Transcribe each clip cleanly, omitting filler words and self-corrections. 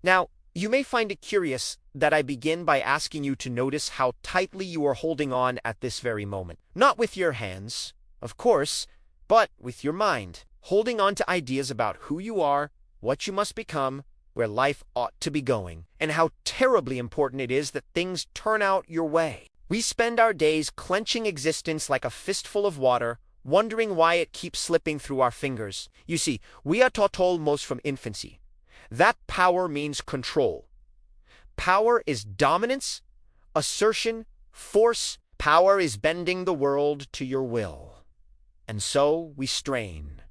Now, you may find it curious that I begin by asking you to notice how tightly you are holding on at this very moment. Not with your hands, of course, but with your mind. Holding on to ideas about who you are, what you must become, where life ought to be going, and how terribly important it is that things turn out your way. We spend our days clenching existence like a fistful of water, wondering why it keeps slipping through our fingers. You see, we are taught almost from infancy that power means control. Power is dominance, assertion, force. Power is bending the world to your will. And so we strain,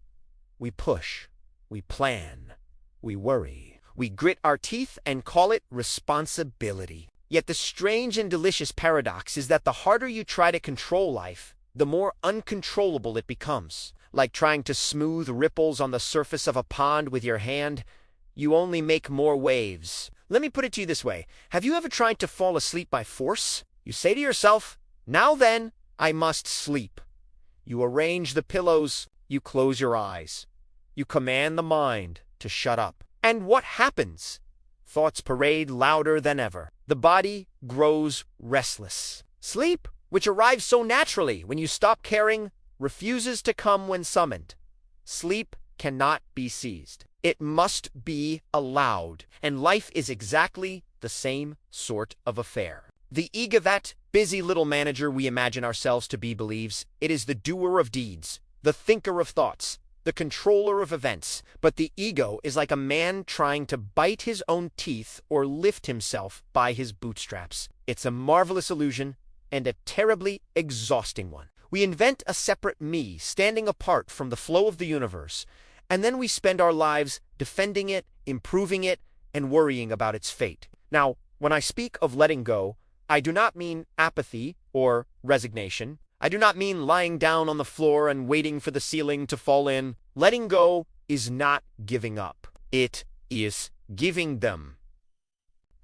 we push, we plan, we worry, we grit our teeth and call it responsibility. Yet the strange and delicious paradox is that the harder you try to control life, the more uncontrollable it becomes. Like trying to smooth ripples on the surface of a pond with your hand, you only make more waves. Let me put it to you this way. Have you ever tried to fall asleep by force? You say to yourself, "Now then, I must sleep." You arrange the pillows, you close your eyes. You command the mind to shut up. And what happens? Thoughts parade louder than ever. The body grows restless. Sleep, which arrives so naturally when you stop caring, refuses to come when summoned. Sleep cannot be seized. It must be allowed, and life is exactly the same sort of affair. The ego, that busy little manager we imagine ourselves to be, believes it is the doer of deeds, the thinker of thoughts, the controller of events. But the ego is like a man trying to bite his own teeth or lift himself by his bootstraps. It's a marvelous illusion and a terribly exhausting one. We invent a separate me, standing apart from the flow of the universe, and then we spend our lives defending it, improving it, and worrying about its fate. Now, when I speak of letting go, I do not mean apathy or resignation. I do not mean lying down on the floor and waiting for the ceiling to fall in. Letting go is not giving up. It is giving them.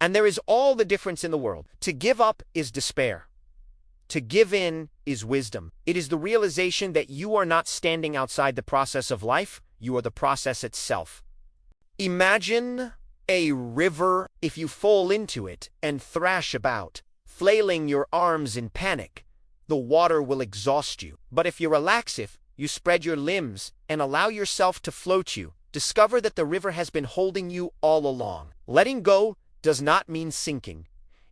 And there is all the difference in the world. To give up is despair. To give in is wisdom. It is the realization that you are not standing outside the process of life. You are the process itself. Imagine a river. If you fall into it and thrash about, flailing your arms in panic, the water will exhaust you. But if you relax, if you spread your limbs and allow yourself to float, you discover that the river has been holding you all along. Letting go does not mean sinking.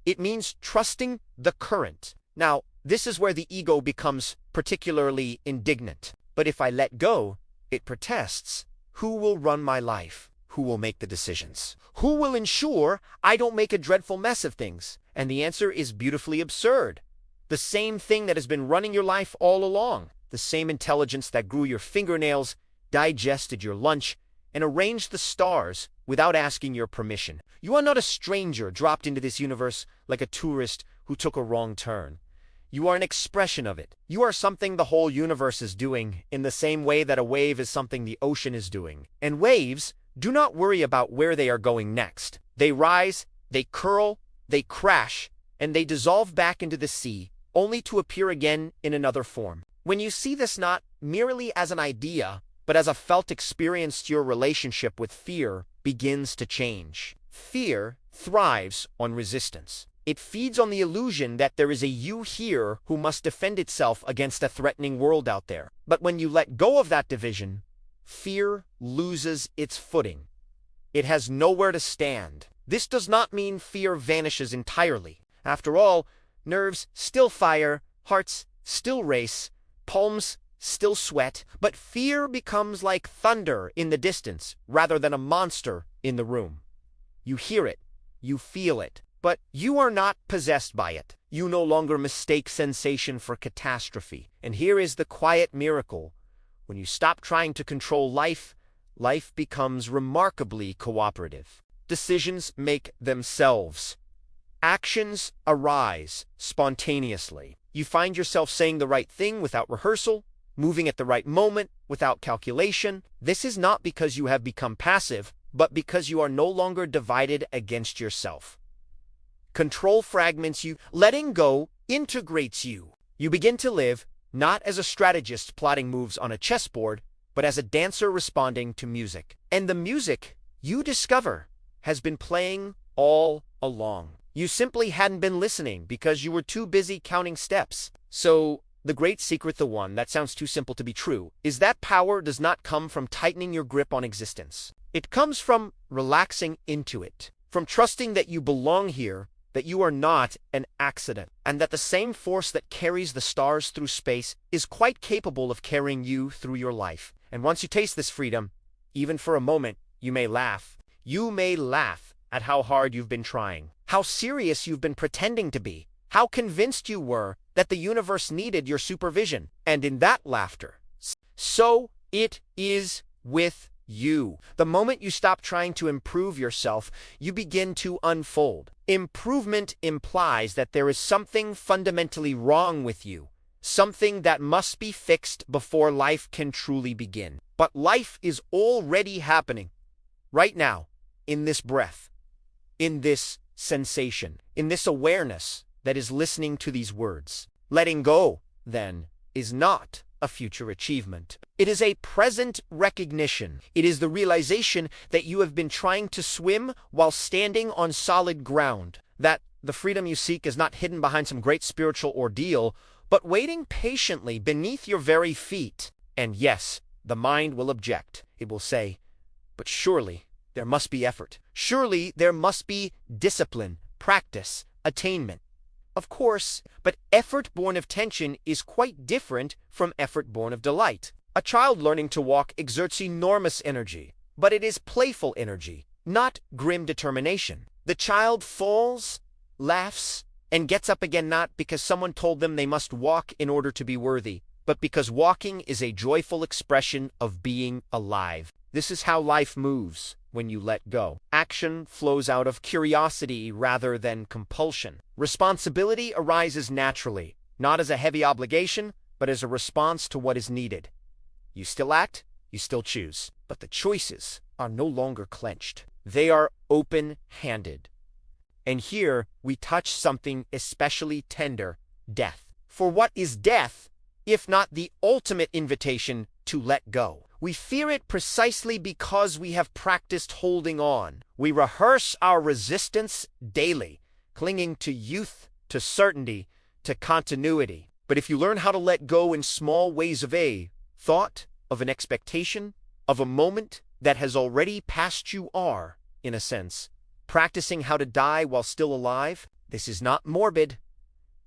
It means trusting the current. Now, this is where the ego becomes particularly indignant. But if I let go, it protests, who will run my life? Who will make the decisions? Who will ensure I don't make a dreadful mess of things? And the answer is beautifully absurd. The same thing that has been running your life all along. The same intelligence that grew your fingernails, digested your lunch, and arranged the stars without asking your permission. You are not a stranger dropped into this universe like a tourist who took a wrong turn. You are an expression of it. You are something the whole universe is doing, in the same way that a wave is something the ocean is doing. And waves do not worry about where they are going next. They rise, they curl, they crash, and they dissolve back into the sea, only to appear again in another form. When you see this not merely as an idea, but as a felt experience, your relationship with fear begins to change. Fear thrives on resistance. It feeds on the illusion that there is a you here who must defend itself against a threatening world out there. But when you let go of that division, fear loses its footing. It has nowhere to stand. This does not mean fear vanishes entirely. After all, nerves still fire, hearts still race, palms still sweat, but fear becomes like thunder in the distance rather than a monster in the room. You hear it, you feel it, but you are not possessed by it. You no longer mistake sensation for catastrophe. And here is the quiet miracle. When you stop trying to control life, life becomes remarkably cooperative. Decisions make themselves. Actions arise spontaneously. You find yourself saying the right thing without rehearsal, moving at the right moment without calculation. This is not because you have become passive, but because you are no longer divided against yourself. Control fragments you. Letting go integrates you. You begin to live not as a strategist plotting moves on a chessboard, but as a dancer responding to music. And the music you discover has been playing all along. You simply hadn't been listening because you were too busy counting steps. So, the great secret, the one that sounds too simple to be true, is that power does not come from tightening your grip on existence. It comes from relaxing into it, from trusting that you belong here, that you are not an accident, and that the same force that carries the stars through space is quite capable of carrying you through your life. And once you taste this freedom, even for a moment, you may laugh. You may laugh at how hard you've been trying, how serious you've been pretending to be, how convinced you were that the universe needed your supervision. And in that laughter, so it is with you. The moment you stop trying to improve yourself, you begin to unfold. Improvement implies that there is something fundamentally wrong with you, something that must be fixed before life can truly begin. But life is already happening, right now, in this breath, in this sensation, in this awareness that is listening to these words. Letting go, then, is not a future achievement. It is a present recognition. It is the realization that you have been trying to swim while standing on solid ground, that the freedom you seek is not hidden behind some great spiritual ordeal, but waiting patiently beneath your very feet. And yes, the mind will object. It will say, but surely there must be effort. Surely there must be discipline, practice, attainment. Of course, but effort born of tension is quite different from effort born of delight. A child learning to walk exerts enormous energy, but it is playful energy, not grim determination. The child falls, laughs, and gets up again not because someone told them they must walk in order to be worthy, but because walking is a joyful expression of being alive. This is how life moves when you let go. Action flows out of curiosity rather than compulsion. Responsibility arises naturally, not as a heavy obligation, but as a response to what is needed. You still act, you still choose, but the choices are no longer clenched. They are open-handed. And here we touch something especially tender, death. For what is death, if not the ultimate invitation to let go? We fear it precisely because we have practiced holding on. We rehearse our resistance daily, clinging to youth, to certainty, to continuity. But if you learn how to let go in small ways of a thought, of an expectation, of a moment that has already passed, you are, in a sense, practicing how to die while still alive. This is not morbid.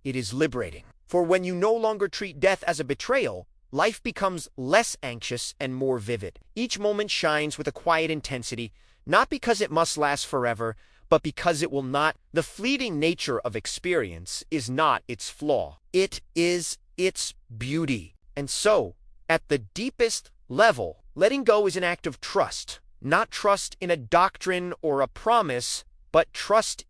It is liberating. For when you no longer treat death as a betrayal, life becomes less anxious and more vivid. Each moment shines with a quiet intensity, not because it must last forever, but because it will not. The fleeting nature of experience is not its flaw. It is its beauty. And so, at the deepest level, letting go is an act of trust. Not trust in a doctrine or a promise, but trust